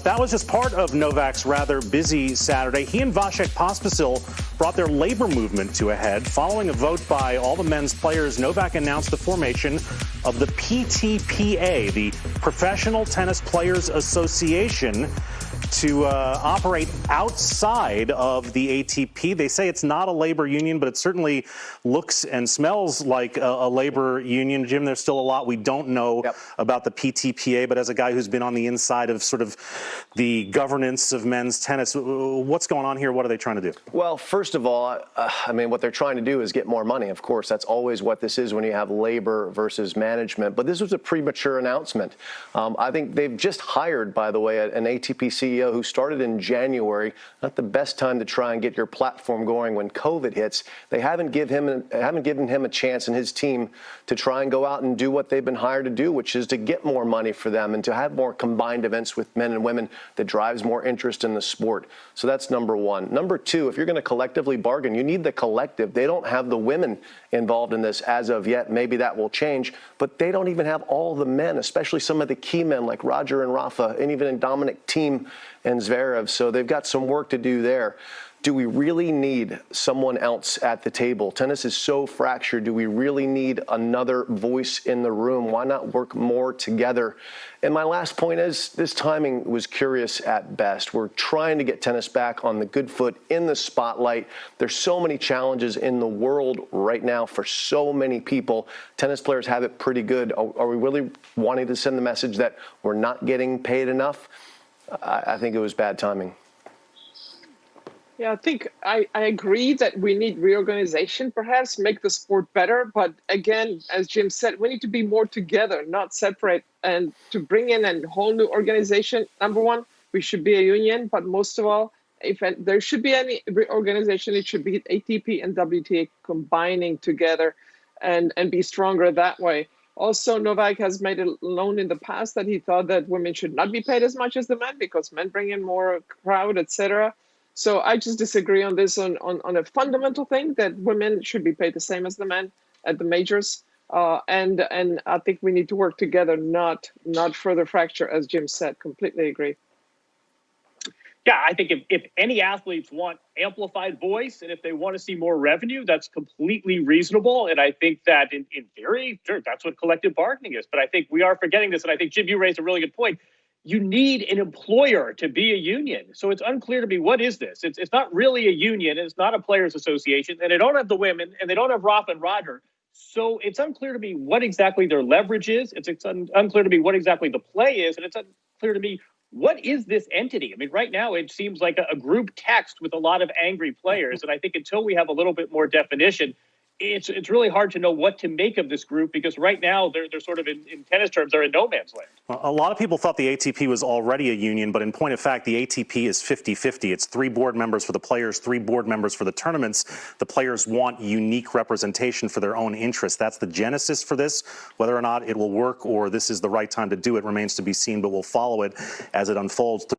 But that was just part of Novak's rather busy Saturday. He and Vasek Pospisil brought their labor movement to a head. Following a vote by all the men's players, Novak announced the formation of the PTPA, the Professional Tennis Players Association, to operate outside of the ATP. They say it's not a labor union, but it certainly looks and smells like a labor union. Jim, there's still a lot we don't know about the PTPA, but as a guy who's been on the inside of sort of the governance of men's tennis, what's going on here? What are they trying to do? Well, first of all, I mean, what they're trying to do is get more money. Of course, that's always what this is when you have labor versus management. But this was a premature announcement. I think they've just hired, by the way, an ATP CEO who started in January. Not the best time to try and get your platform going when COVID hits. They haven't given him a chance and his team to try and go out and do what they've been hired to do, which is to get more money for them and to have more combined events with men and women that drives more interest in the sport. So that's number one. Number two, if you're going to collectively bargain, you need the collective. They don't have the women involved in this as of yet. Maybe that will change, but they don't even have all the men, especially some of the key men like Roger and Rafa, and even Dominic Thiem and Zverev. So they've got some work to do there. Do we really need someone else at the table? Tennis is so fractured. Do we really need another voice in the room? Why not work more together? And my last point is this timing was curious at best. We're trying to get tennis back on the good foot in the spotlight. There's so many challenges in the world right now for so many people. Tennis players have it pretty good. Are we really wanting to send the message that we're not getting paid enough? I think it was bad timing. Yeah, I think I agree that we need reorganization, perhaps make the sport better. But again, as Jim said, we need to be more together, not separate. And to bring in a whole new organization, number one, we should be a union. But most of all, if there should be any reorganization, it should be ATP and WTA combining together and be stronger that way. Also, Novak has made it known in the past that he thought that women should not be paid as much as the men because men bring in more crowd, etc. So I just disagree on this on a fundamental thing that women should be paid the same as the men at the majors. And I think we need to work together, not further fracture, as Jim said. Completely agree. Yeah, I think if any athletes want amplified voice and if they want to see more revenue, that's completely reasonable. And I think that in theory, sure, that's what collective bargaining is. But I think we are forgetting this. And I think, Jim, you raised a really good point. You need an employer to be a union. So it's unclear to me, what is this? It's not really a union. It's not a players association. And they don't have the women and they don't have Rafa and Roger. So it's unclear to me what exactly their leverage is. It's unclear to me what exactly the play is. And it's unclear to me, what is this entity? I mean, right now it seems like a group text with a lot of angry players. And I think until we have a little bit more definition, it's really hard to know what to make of this group because right now they're sort of in tennis terms, they're in no man's land. A lot of people thought the ATP was already a union, but in point of fact, the ATP is 50-50. It's 3 board members for the players, 3 board members for the tournaments. The players want unique representation for their own interests. That's the genesis for this. Whether or not it will work or this is the right time to do it remains to be seen, but we'll follow it as it unfolds.